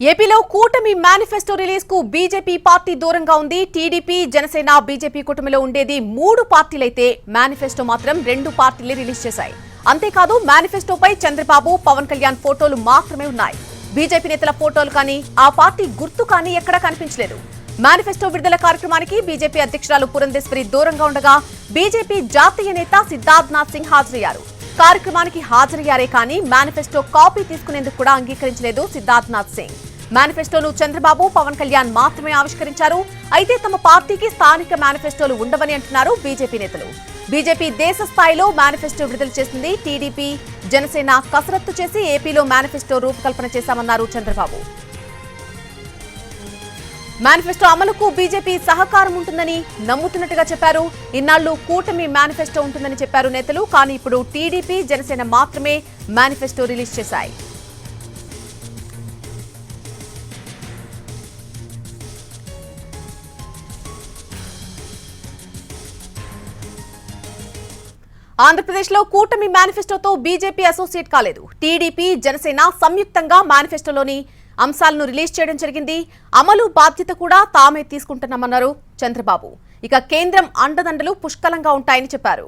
ఏపీలో కూటమి manifesto release కు బీజేపీ పార్టీ దూరంగా ఉంది. టీడీపీ, జనసేన, బీజేపీ కూటమిలో ఉండేది 3 పార్టీలైతే మేనిఫెస్టో మాత్రం 2 పార్టీలే రిలీజ్ చేశాయి. అంతేకాదు మేనిఫెస్టోపై చంద్రబాబు, పవన్ కళ్యాణ్ ఫోటోలు మాత్రమే ఉన్నాయి. బీజేపీ నేతల ఫోటోలు కానీ ఆ పార్టీ గుర్తు కానీ ఎక్కడా కనిపించలేదు. మేనిఫెస్టో విడుదల కార్యక్రమానికి బీజేపీ అధ్యక్షురాలు పురంధేశ్వరి దూరంగా ఉండగా బీజేపీ జాతీయ నేత సిద్ధార్థనాథ్ సింగ్ హాజరయ్యారు. కార్యక్రమానికి హాజరయ్యారే కానీ మేనిఫెస్టో కాపీ తీసుకునేందుకు కూడా అంగీకరించలేదు సిద్ధార్థనాథ్ సింగ్. మేనిఫెస్టోను చంద్రబాబు, పవన్ కళ్యాణ్ మాత్రమే ఆవిష్కరించారు. అయితే తమ పార్టీకి స్థానిక మేనిఫెస్టోలు ఉండవని అంటున్నారు బీజేపీ నేతలు. బీజేపీ దేశ స్థాయిలో మేనిఫెస్టో విడుదల చేసింది. టీడీపీ, జనసేన కసరత్తు చేసి ఏపీలో మేనిఫెస్టో రూపకల్పన చేశామన్నారు చంద్రబాబు. మేనిఫెస్టో అమలుకు బీజేపీ సహకారం ఉంటుందని నమ్ముతున్నట్టుగా చెప్పారు. ఇన్నాళ్లు కూటమి మేనిఫెస్టో ఉంటుందని చెప్పారు నేతలు. కానీ ఇప్పుడు టీడీపీ, జనసేన మాత్రమే మేనిఫెస్టో రిలీజ్ చేశాయి. ఆంధ్రప్రదేశ్లో కూటమి మేనిఫెస్టోతో బీజేపీ అసోసియేట్ కాలేదు. టీడీపీ, జనసేన సంయుక్తంగా మేనిఫెస్టోలోని అంశాలను రిలీజ్ చేయడం జరిగింది. అమలు బాధ్యత కూడా తామే తీసుకుంటున్నామన్నారు చంద్రబాబు. ఇక కేంద్రం అండదండలు పుష్కలంగా ఉంటాయని చెప్పారు.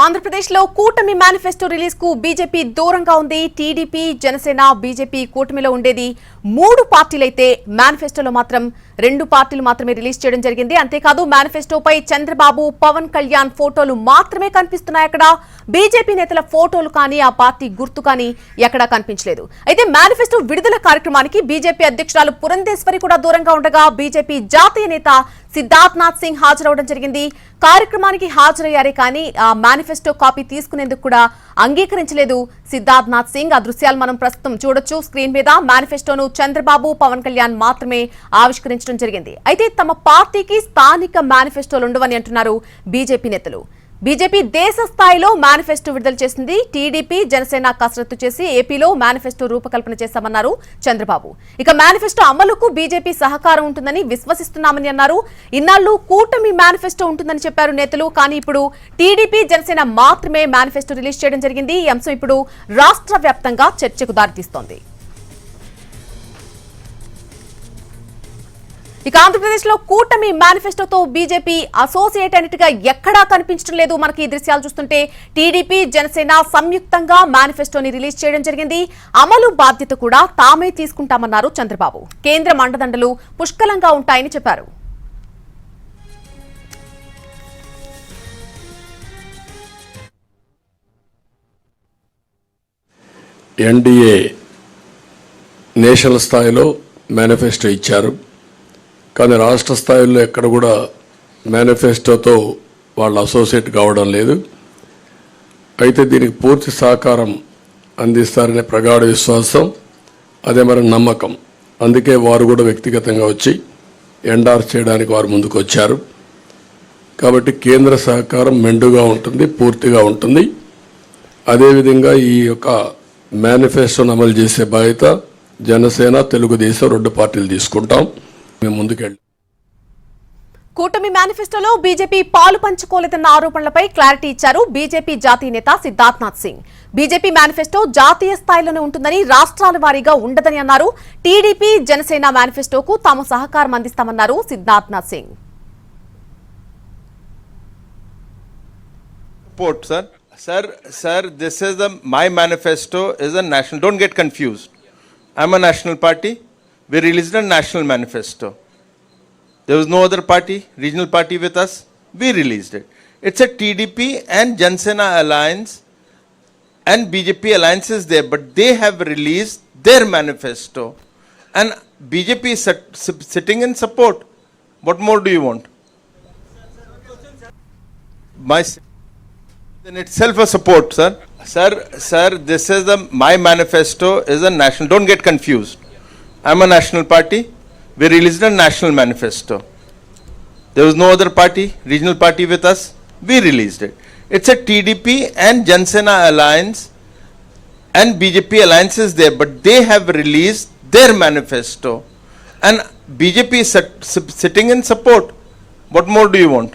ఆంధ్రప్రదేశ్లో కూటమి మేనిఫెస్టో రిలీజ్ కు బీజేపీ దూరంగా ఉంది. టీడీపీ, జనసేన, బీజేపీ కూటమిలో ఉండేది 3 పార్టీలైతే మేనిఫెస్టోలో మాత్రం 2 పార్టీలు మాత్రమే రిలీజ్ చేయడం జరిగింది. అంతేకాదు మేనిఫెస్టోపై చంద్రబాబు, పవన్ కళ్యాణ్ ఫోటోలు మాత్రమే కనిపిస్తున్నాయి. అక్కడ బీజేపీ నేతల ఫోటోలు కానీ ఆ పార్టీ గుర్తు కానీ ఎక్కడా కనిపించలేదు. అయితే మేనిఫెస్టో విడుదల కార్యక్రమానికి బీజేపీ అధ్యక్షురాలు పురంధేశ్వరి కూడా దూరంగా ఉండగా బీజేపీ జాతీయ నేత సిద్ధార్థనాథ్ సింగ్ హాజరవడం జరిగింది. కార్యక్రమానికి హాజరయ్యారే కానీ ఆ మేనిఫెస్టో కాపీ తీసుకునేందుకు కూడా అంగీకరించలేదు సిద్ధార్థనాథ్ సింగ్. ఆ దృశ్యాలు మనం ప్రస్తుతం చూడొచ్చు స్క్రీన్ మీద. మేనిఫెస్టోను చంద్రబాబు, పవన్ కళ్యాణ్ మాత్రమే ఆవిష్కరించడం జరిగింది. అయితే తమ పార్టీకి స్థానిక మేనిఫెస్టోలు ఉండవని అంటున్నారు బీజేపీ నేతలు. బీజేపీ దేశ స్థాయిలో మేనిఫెస్టో విడుదల చేసింది. టీడీపీ, జనసేన కసరత్తు చేసి ఏపీలో మేనిఫెస్టో రూపకల్పన చేశామన్నారు చంద్రబాబు. ఇక మేనిఫెస్టో అమలుకు బీజేపీ సహకారం ఉంటుందని విశ్వసిస్తున్నామని అన్నారు. ఇన్నాళ్లు కూటమి మేనిఫెస్టో ఉంటుందని చెప్పారు నేతలు. కానీ ఇప్పుడు టీడీపీ, జనసేన మాత్రమే మేనిఫెస్టో రిలీజ్ చేయడం జరిగింది. ఈ అంశం ఇప్పుడు రాష్ట్ర వ్యాప్తంగా చర్చకు దారితీస్తోంది. ఇక ఆంధ్రప్రదేశ్ లో కూటమి మేనిఫెస్టోతో బీజేపీ అసోసియేట్ అయినట్టుగా ఎక్కడా కనిపించడం లేదు. మనకి ఈ దృశ్యాలు చూస్తుంటే టీడీపీ, జనసేన సంయుక్తంగా మేనిఫెస్టోని రిలీజ్ చేయడం జరిగింది. అమలు బాధ్యత కూడా తామే తీసుకుంటామన్నారు చంద్రబాబు. కేంద్రం అండదండలు పుష్కలంగా ఉంటాయని చెప్పారు. ఎన్డీఏ నేషనల్ స్థాయిలో మేనిఫెస్టో ఇచ్చారు. కానీ రాష్ట్ర స్థాయిలో ఎక్కడ కూడా మేనిఫెస్టోతో వాళ్ళు అసోసియేట్ కావడం లేదు. అయితే దీనికి పూర్తి సహకారం అందిస్తారనే ప్రగాఢ విశ్వాసం, అదే మరి నమ్మకం. అందుకే వారు కూడా వ్యక్తిగతంగా వచ్చి ఎండార్స్ చేయడానికి వారు ముందుకు వచ్చారు. కాబట్టి కేంద్ర సహకారం మెండుగా ఉంటుంది, పూర్తిగా ఉంటుంది. అదేవిధంగా ఈ యొక్క మేనిఫెస్టోను అమలు చేసే బాధ్యత జనసేన, తెలుగుదేశం 2 పార్టీలు తీసుకుంటాం. కూటమి మేనిఫెస్టోలో బీజేపీ పాలు పంచుకోలేదన్న ఆరోపణలపై క్లారిటీ ఇచ్చారు బీజేపీ జాతీయ నేత సిద్ధార్థనాథ్ సింగ్. బీజేపీ మేనిఫెస్టో జాతీయ స్థాయిలోనే ఉంటుందని, రాష్ట్రాల వారీగా ఉండదని అన్నారు. టీడీపీ, జనసేన మేనిఫెస్టోకు తాము సహకారం అందిస్తామన్నారు Siddharth Nath Singh. Sir, this is my manifesto is a national. Don't get confused. I'm a national party. We released a national manifesto. There was no other party, regional party with us. We released it. It's a TDP and Jana Sena Manifesto. And BJP Settings and support. What more do you want? I'm a national party. We released a national manifesto. There was no other party, regional party with us. We released it. It's a TDP and Jana Sena alliance and BJP alliance is there, but they have released their manifesto. And BJP is sitting in support. What more do you want? My in itself a support, sir. Sir, this is my manifesto is a national. Don't get confused. I'm a national party. We released a national manifesto. There was no other party, regional party with us. We released it. It's a TDP and Jan Sena alliance and BJP alliance is there, but they have released their manifesto. And BJP is sitting in support. What more do you want?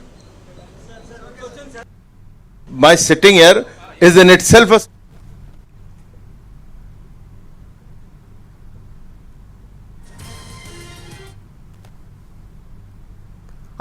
My sitting here is in itself a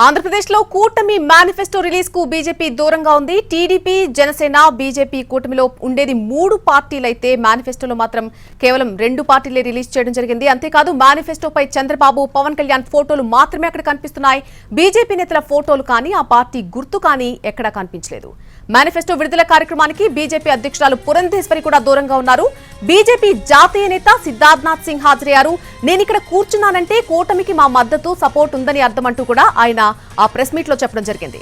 ఆంధ్రప్రదేశ్లో కూటమి manifesto release కు BJP దూరంగా ఉంది. TDP, Janasena, BJP కూటమిలో ఉండేది 3 పార్టీలైతే మేనిఫెస్టోలో మాత్రం కేవలం 2 పార్టీలే రిలీజ్ చేయడం జరిగింది. అంతేకాదు మేనిఫెస్టోపై చంద్రబాబు, పవన్ కళ్యాణ్ ఫోటోలు మాత్రమే అక్కడ కనిపిస్తున్నాయి. బీజేపీ నేతల ఫోటోలు కానీ ఆ పార్టీ గుర్తు కానీ ఎక్కడా కనిపించలేదు. మేనిఫెస్టో విడుదల కార్యక్రమానికి బీజేపీ అధ్యక్షురాలు పురంధేశ్వరి కూడా దూరంగా ఉన్నారు. బీజేపీ జాతీయ నేత సిద్ధార్థనాథ్ సింగ్ హాజరయ్యారు. నేనిక్కడ కూర్చున్నానంటే కూటమికి మా మద్దతు, సపోర్ట్ ఉందని అర్థం అంటూ కూడా ఆయన ఆ ప్రెస్ మీట్ లో చెప్పడం జరిగింది.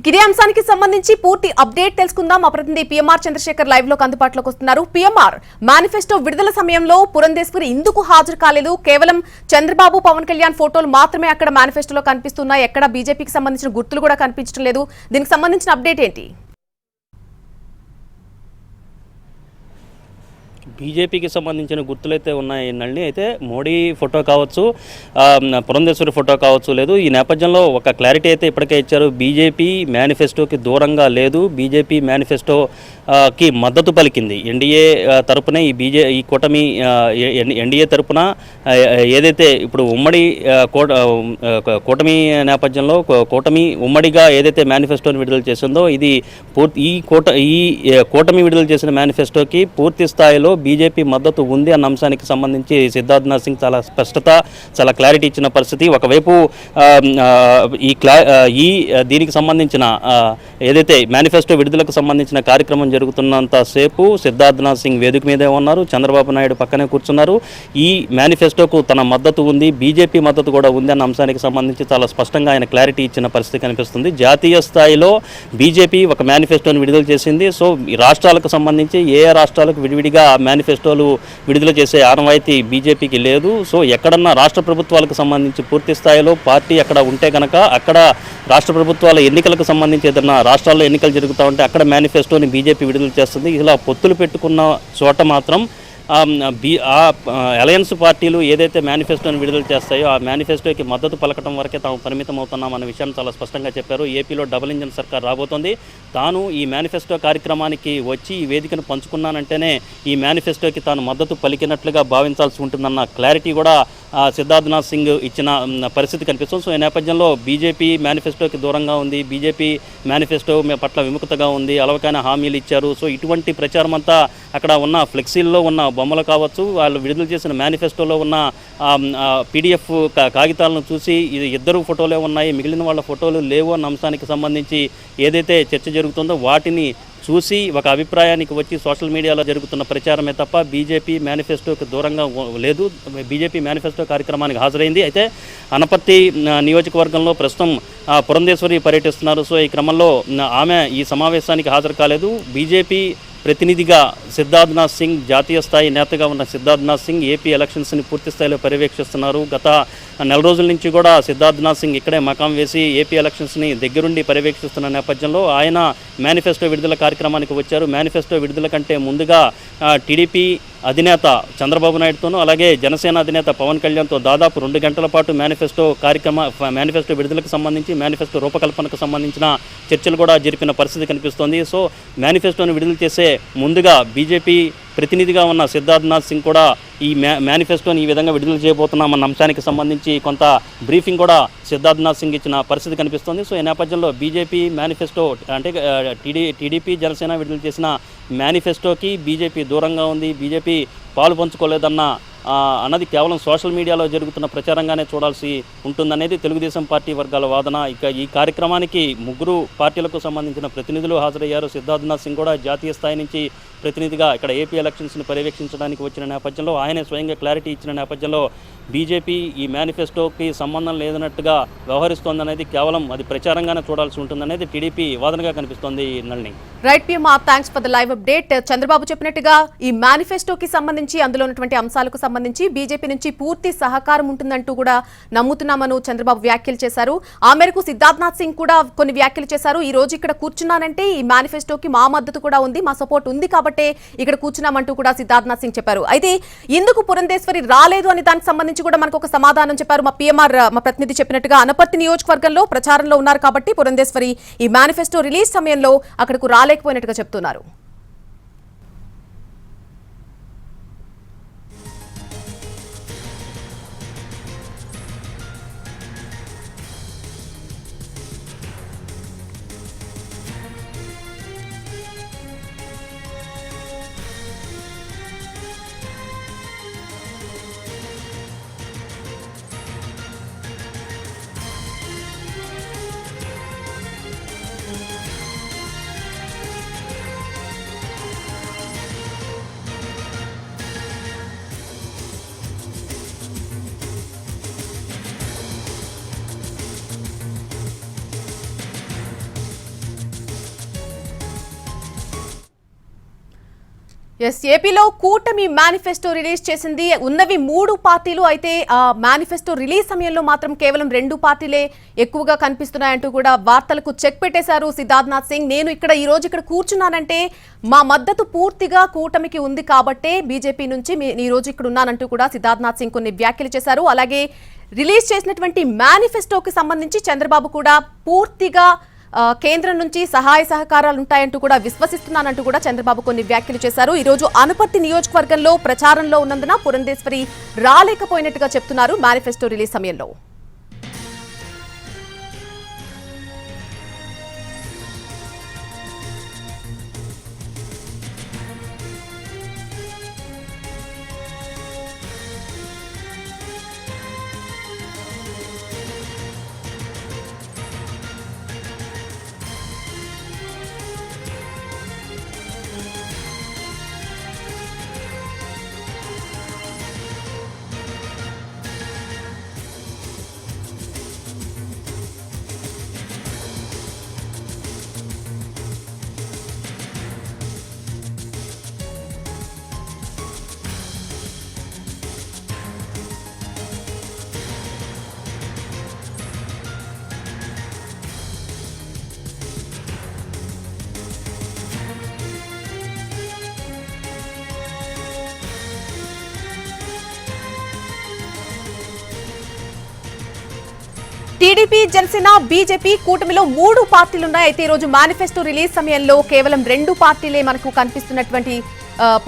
ఇదే అంశానికి సంబంధించి పూర్తి అప్డేట్ తెలుసుకుందాం. మా ప్రతినిధి పిఎంఆర్ చంద్రశేఖర్ లైవ్ లోకి అందుబాటులోకి వస్తున్నారు. పిఎంఆర్, మేనిఫెస్టో విడుదల సమయంలో పురంధేశ్వరి ఎందుకు హాజరు కాలేదు? కేవలం చంద్రబాబు, పవన్ కళ్యాణ్ ఫోటోలు మాత్రమే అక్కడ మేనిఫెస్టోలో కనిపిస్తున్నాయి. ఎక్కడ బీజేపీకి సంబంధించిన గుర్తులు కూడా కనిపించడం లేదు. దీనికి సంబంధించిన అప్డేట్ ఏంటి? బీజేపీకి సంబంధించిన గుర్తులైతే ఉన్నాయి నల్ని. అయితే మోడీ ఫోటో కావచ్చు, పురంధేశ్వరి ఫోటో కావచ్చు లేదు. ఈ నేపథ్యంలో ఒక క్లారిటీ అయితే ఇప్పటికే ఇచ్చారు. బీజేపీ మేనిఫెస్టోకి దూరంగా లేదు, బీజేపీ మేనిఫెస్టోకి మద్దతు పలికింది. ఎన్డీఏ తరపునే ఈ కూటమి ఎన్డీఏ తరపున ఏదైతే ఇప్పుడు ఉమ్మడి కూటమి నేపథ్యంలో కూటమి ఉమ్మడిగా ఏదైతే మేనిఫెస్టోని విడుదల చేసిందో ఇది ఈ కూటమి విడుదల చేసిన మేనిఫెస్టోకి పూర్తి స్థాయిలో బీజేపీ మద్దతు ఉంది అన్న అంశానికి సంబంధించి సిద్ధార్థనాథ్ సింగ్ చాలా స్పష్టత, చాలా క్లారిటీ ఇచ్చిన పరిస్థితి. ఒకవైపు దీనికి సంబంధించిన ఏదైతే మేనిఫెస్టో విడుదలకు సంబంధించిన కార్యక్రమం జరుగుతున్నంతసేపు సిద్ధార్థనాథ్ సింగ్ వేదిక మీదే ఉన్నారు, చంద్రబాబు నాయుడు పక్కనే కూర్చున్నారు. ఈ మేనిఫెస్టోకు తన మద్దతు ఉంది, బీజేపీ మద్దతు కూడా ఉంది అన్న అంశానికి సంబంధించి చాలా స్పష్టంగా ఆయన క్లారిటీ ఇచ్చిన పరిస్థితి కనిపిస్తుంది. జాతీయ స్థాయిలో బీజేపీ ఒక మేనిఫెస్టోని విడుదల చేసింది. సో ఈ రాష్ట్రాలకు సంబంధించి ఏ రాష్ట్రాలకు విడివిడిగా మేనిఫెస్టోలు విడుదల చేసే ఆనవాయితీ బీజేపీకి లేదు. సో ఎక్కడన్నా రాష్ట్ర ప్రభుత్వాలకు సంబంధించి పూర్తి స్థాయిలో పార్టీ అక్కడ ఉంటే కనుక అక్కడ రాష్ట్ర ప్రభుత్వాల ఎన్నికలకు సంబంధించి ఏదైనా రాష్ట్రాల్లో ఎన్నికలు జరుగుతూ ఉంటే అక్కడ మేనిఫెస్టోని బీజేపీ విడుదల చేస్తుంది. ఇలా పొత్తులు పెట్టుకున్న చోట మాత్రం అలయన్స్ పార్టీలు ఏదైతే మేనిఫెస్టోని విడుదల చేస్తాయో ఆ మేనిఫెస్టోకి మద్దతు పలకటం వరకే తాము పరిమితం అవుతున్నామన్న విషయాన్ని చాలా స్పష్టంగా చెప్పారు. ఏపీలో డబుల్ ఇంజన్ సర్కార్ రాబోతోంది. తాను ఈ మేనిఫెస్టో కార్యక్రమానికి వచ్చి ఈ వేదికను పంచుకున్నానంటేనే ఈ మేనిఫెస్టోకి తాను మద్దతు పలికినట్లుగా భావించాల్సి ఉంటుందన్న క్లారిటీ కూడా సిద్ధార్థనాథ్ సింగ్ ఇచ్చిన పరిస్థితి కనిపిస్తుంది. సో ఈ నేపథ్యంలో బీజేపీ మేనిఫెస్టోకి దూరంగా ఉంది, బీజేపీ మేనిఫెస్టో పట్ల విముఖతగా ఉంది, అలవకైన హామీలు ఇచ్చారు. సో ఇటువంటి ప్రచారం అంతా అక్కడ ఉన్న ఫ్లెక్సీల్లో ఉన్న బొమ్మలు కావచ్చు, వాళ్ళు విడుదల చేసిన మేనిఫెస్టోలో ఉన్న పీడిఎఫ్ కాగితాలను చూసి ఇద్దరు ఫోటోలే ఉన్నాయి, మిగిలిన వాళ్ళ ఫోటోలు లేవు అన్న అంశానికి సంబంధించి ఏదైతే చర్చ జరుగుతుందో వాటిని చూసి ఒక అభిప్రాయానికి వచ్చి సోషల్ మీడియాలో జరుగుతున్న ప్రచారమే తప్ప బీజేపీ మేనిఫెస్టోకి దూరంగా లేదు. బీజేపీ మేనిఫెస్టో కార్యక్రమానికి హాజరైంది. అయితే అనపర్తి నియోజకవర్గంలో ప్రస్తుతం పురంధేశ్వరి పర్యటిస్తున్నారు. సో ఈ క్రమంలో ఆమె ఈ సమావేశానికి హాజరు కాలేదు. బీజేపీ ప్రతినిధిగా సిద్ధార్థనాథ్ సింగ్, జాతీయ స్థాయి నేతగా ఉన్న సిద్ధార్థనాథ్ సింగ్ ఏపీ ఎలక్షన్స్ని పూర్తి స్థాయిలో పర్యవేక్షిస్తున్నారు. గత నెల రోజుల నుంచి కూడా సిద్ధార్థనాథ్ సింగ్ ఇక్కడే మకాం వేసి ఏపీ ఎలక్షన్స్ని దగ్గరుండి పర్యవేక్షిస్తున్న నేపథ్యంలో ఆయన మేనిఫెస్టో విడుదల కార్యక్రమానికి వచ్చారు. మేనిఫెస్టో విడుదల కంటే ముందుగా టీడీపీ అధినేత చంద్రబాబు నాయుడుతోనూ అలాగే జనసేన అధినేత పవన్ కళ్యాణ్తో దాదాపు 2 గంటల పాటు మేనిఫెస్టో విడుదలకు సంబంధించి మేనిఫెస్టో రూపకల్పనకు సంబంధించిన చర్చలు కూడా జరిపిన పరిస్థితి కనిపిస్తోంది. సో మేనిఫెస్టోని విడుదల చేసే ముందుగా బీజేపీ ప్రతినిధిగా ఉన్న సిద్ధార్థనాథ్ సింగ్ కూడా ఈ మేనిఫెస్టోని ఈ విధంగా విడుదల చేయబోతున్నామన్న అంశానికి సంబంధించి కొంత బ్రీఫింగ్ కూడా సిద్ధార్థనాథ్ సింగ్ ఇచ్చిన పరిస్థితి కనిపిస్తోంది. సో ఈ నేపథ్యంలో బీజేపీ మేనిఫెస్టో అంటే టీడీపీ జనసేన విడుదల చేసిన మేనిఫెస్టోకి బీజేపీ దూరంగా ఉంది, బీజేపీ పాలు పంచుకోలేదన్న అన్నది కేవలం సోషల్ మీడియాలో జరుగుతున్న ప్రచారంగానే చూడాల్సి ఉంటుందనేది తెలుగుదేశం పార్టీ వర్గాల వాదన. ఇక ఈ కార్యక్రమానికి 3 పార్టీలకు సంబంధించిన ప్రతినిధులు హాజరయ్యారు. సిద్ధార్థనాథ్ సింగ్ కూడా జాతీయ స్థాయి నుంచి ప్రతినిధిగా ఇక్కడ ఏపీ ఎలక్షన్స్ని పర్యవేక్షించడానికి వచ్చిన నేపథ్యంలో ఆయనే స్వయంగా క్లారిటీ ఇచ్చిన నేపథ్యంలో బీజేపీ ఈ మేనిఫెస్టోకి సంబంధం లేదన్నట్టుగా వ్యవహరిస్తోందనేది కేవలం అది ప్రచారంగానే చూడాల్సి ఉంటుందనేది టీడీపీ వాదనగా కనిపిస్తోంది. Nalini. Right PM, thanks for the live update. Chandrababu చెప్పినట్టుగా ఈ మేనిఫెస్టోకి సంబంధించి అందులో ఉన్నటువంటి అంశాలకు సంబంధించి బీజేపీ నుంచి పూర్తి సహకారం ఉంటుందంటూ కూడా నమ్ముతున్నామని చంద్రబాబు వ్యాఖ్యలు చేశారు. ఆ మేరకు సిద్ధార్థనాథ్ సింగ్ కూడా కొన్ని వ్యాఖ్యలు చేశారు. ఈ రోజు ఇక్కడ కూర్చున్నానంటే ఈ మేనిఫెస్టోకి మా మద్దతు కూడా ఉంది, మా సపోర్ట్ ఉంది కాబట్టి ఇక్కడ కూర్చున్నామంటూ కూడా సిద్ధార్థనాథ్ సింగ్ చెప్పారు. అయితే ఎందుకు పురంధేశ్వరి రాలేదు అని దానికి సంబంధించి కూడా మనకు ఒక సమాధానం చెప్పారు మా పిఎంఆర్ మా ప్రతినిధి చెప్పినట్టుగా. అనపర్తి నియోజకవర్గంలో ప్రచారంలో ఉన్నారు కాబట్టి పురంధేశ్వరి ఈ మేనిఫెస్టో రిలీజ్ సమయంలో అక్కడకు రాలేకపోయినట్టుగా చెప్తున్నారు. ఏపీలో కూటమి మేనిఫెస్టో రిలీజ్ చేసింది. ఉన్నవి 3 పార్టీలు. అయితే ఆ మేనిఫెస్టో రిలీజ్ సమయంలో మాత్రం కేవలం 2 పార్టీలే ఎక్కువగా కనిపిస్తున్నాయంటూ కూడా వార్తలకు చెక్ పెట్టేశారు సిద్ధార్థనాథ్ సింగ్. నేను ఈ రోజు ఇక్కడ కూర్చున్నానంటే మా మద్దతు పూర్తిగా కూటమికి ఉంది కాబట్టే బీజేపీ నుంచి ఈ రోజు ఇక్కడ ఉన్నానంటూ కూడా సిద్ధార్థనాథ్ సింగ్ కొన్ని వ్యాఖ్యలు చేశారు. అలాగే రిలీజ్ చేసినటువంటి మేనిఫెస్టోకి సంబంధించి చంద్రబాబు కూడా పూర్తిగా కేంద్రం నుంచి సహాయ సహకారాలు ఉంటాయంటూ కూడా విశ్వసిస్తున్నానంటూ కూడా చంద్రబాబు కొన్ని వ్యాఖ్యలు చేశారు. ఈ రోజు అనపర్తి నియోజకవర్గంలో ప్రచారంలో ఉన్నందున పురంధేశ్వరి రాలేకపోయినట్టుగా చెప్తున్నారు మేనిఫెస్టో రిలీజ్ సమయంలో. టీడీపీ, జనసేన, బీజేపీ కూటమిలో 3 పార్టీలున్నాయి. అయితే ఈ రోజు మేనిఫెస్టో రిలీజ్ సమయంలో కేవలం 2 పార్టీలే మనకు కనిపిస్తున్నటువంటి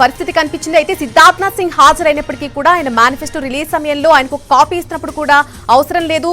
పరిస్థితి కనిపించింది. అయితే సిద్ధార్థనాథ్ సింగ్ హాజరైనప్పటికీ కూడా ఆయన మేనిఫెస్టో రిలీజ్ సమయంలో ఆయనకు కాపీ ఇస్తున్నప్పుడు కూడా అవసరం లేదు,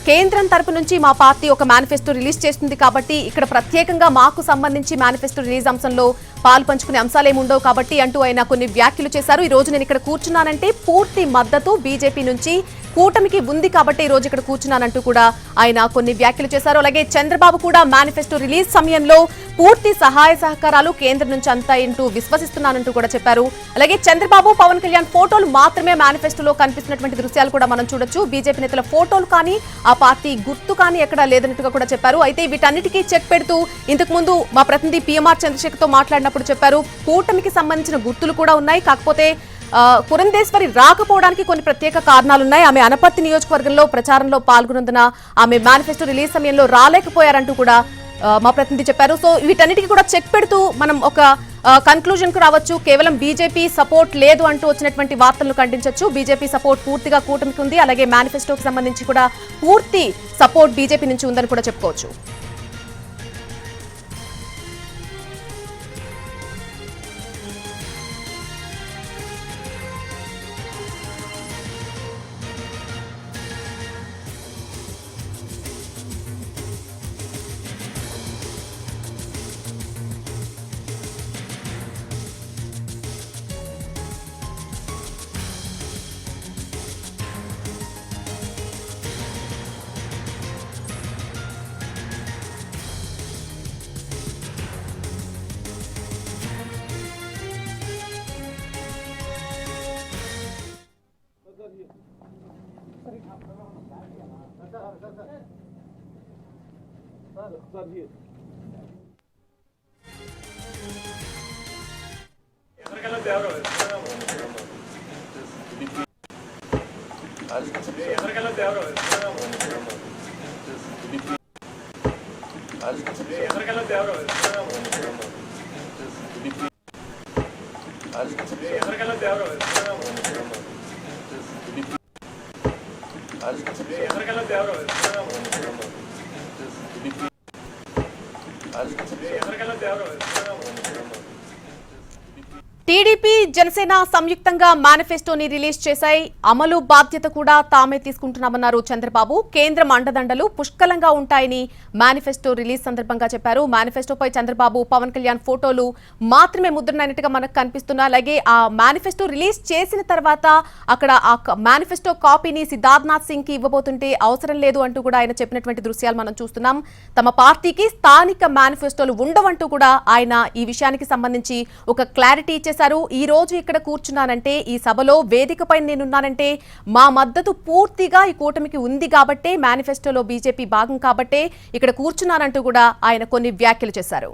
కేంద్రం తరపు నుంచి మా పార్టీ ఒక మేనిఫెస్టో రిలీజ్ చేస్తుంది కాబట్టి ఇక్కడ ప్రత్యేకంగా మాకు సంబంధించి మేనిఫెస్టో రిలీజ్ అంశంలో పాలు పంచుకునే అంశాలేమి ఉండవు కాబట్టి అంటూ ఆయన కొన్ని వ్యాఖ్యలు చేశారు. ఈ రోజు నేను ఇక్కడ కూర్చున్నానంటే పూర్తి మద్దతు బీజేపీ నుంచి కూటమికి ఉంది కాబట్టి ఈ రోజు ఇక్కడ కూర్చున్నానంటూ కూడా ఆయన కొన్ని వ్యాఖ్యలు చేశారు. అలాగే చంద్రబాబు కూడా మేనిఫెస్టో రిలీజ్ సమయంలో పూర్తి సహాయ సహకారాలు కేంద్రం నుంచి అంతాయంటూ విశ్వసిస్తున్నానంటూ కూడా చెప్పారు. అలాగే చంద్రబాబు, పవన్ కళ్యాణ్ ఫోటోలు మాత్రమే మేనిఫెస్టోలో కనిపిస్తున్నటువంటి దృశ్యాలు కూడా మనం చూడొచ్చు. బీజేపీ నేతల ఫోటోలు కానీ ఆ పార్టీ గుర్తు కానీ ఎక్కడా లేదన్నట్టుగా కూడా చెప్పారు. అయితే వీటన్నిటికీ చెక్ పెడుతూ ఇంతకు ముందు మా ప్రతినిధి పిఎంఆర్ చంద్రశేఖర్తో మాట్లాడినప్పుడు చెప్పారు కూటమికి సంబంధించిన గుర్తులు కూడా ఉన్నాయి, కాకపోతే పురంధేశ్వరి రాకపోవడానికి కొన్ని ప్రత్యేక కారణాలున్నాయి. ఆమె అనపర్తి నియోజకవర్గంలో ప్రచారంలో పాల్గొన్నందున ఆమె మేనిఫెస్టో రిలీజ్ సమయంలో రాలేకపోయారంటూ కూడా మా ప్రతినిధి చెప్పారు. సో వీటన్నిటికీ కూడా చెక్ పెడుతూ మనం ఒక కన్క్లూజన్ కు రావచ్చు. కేవలం బీజేపీ సపోర్ట్ లేదు అంటూ వచ్చినటువంటి వార్తలను ఖండించవచ్చు. బీజేపీ సపోర్ట్ పూర్తిగా కూటమికి ఉంది. అలాగే మేనిఫెస్టోకి సంబంధించి కూడా పూర్తి సపోర్ట్ బీజేపీ నుంచి ఉందని కూడా చెప్పుకోవచ్చు. టీడీపీ జనసేన సంయుక్తంగా మేనిఫెస్టోని రిలీజ్ చేశాయి. అమలు బాధ్యత కూడా తామే తీసుకుంటున్నామన్నారు చంద్రబాబు. కేంద్రం అండదండలు పుష్కలంగా ఉంటాయని మేనిఫెస్టో రిలీజ్ సందర్భంగా చెప్పారు. మేనిఫెస్టోపై చంద్రబాబు, పవన్ కళ్యాణ్ ఫోటోలు మాత్రమే ముద్రణైనట్టుగా మనకు కనిపిస్తున్నా. అలాగే ఆ మేనిఫెస్టో రిలీజ్ చేసిన తర్వాత అక్కడ ఆ మేనిఫెస్టో కాపీని సిద్ధార్థనాథ్ సింగ్ కి ఇవ్వబోతుంటే అవసరం లేదు అంటూ కూడా ఆయన చెప్పినటువంటి దృశ్యాలు మనం చూస్తున్నాం. తమ పార్టీకి స్థానిక మేనిఫెస్టోలు ఉండవంటూ కూడా ఆయన ఈ విషయానికి సంబంధించి ఒక క్లారిటీ ఇచ్చేశారు. ఈ రోజు ఇక్కడ కూర్చున్నానంటే, ఈ సభలో వేదికపై నేనున్నానంటే మా మద్దతు పూర్తిగా ఈ కూటమికి ఉంది కాబట్టే, మేనిఫెస్టోలో బీజేపీ భాగం కాబట్టే ఇక్కడ కూర్చున్నానంటూ కూడా ఆయన కొన్ని వ్యాఖ్యలు చేశారు.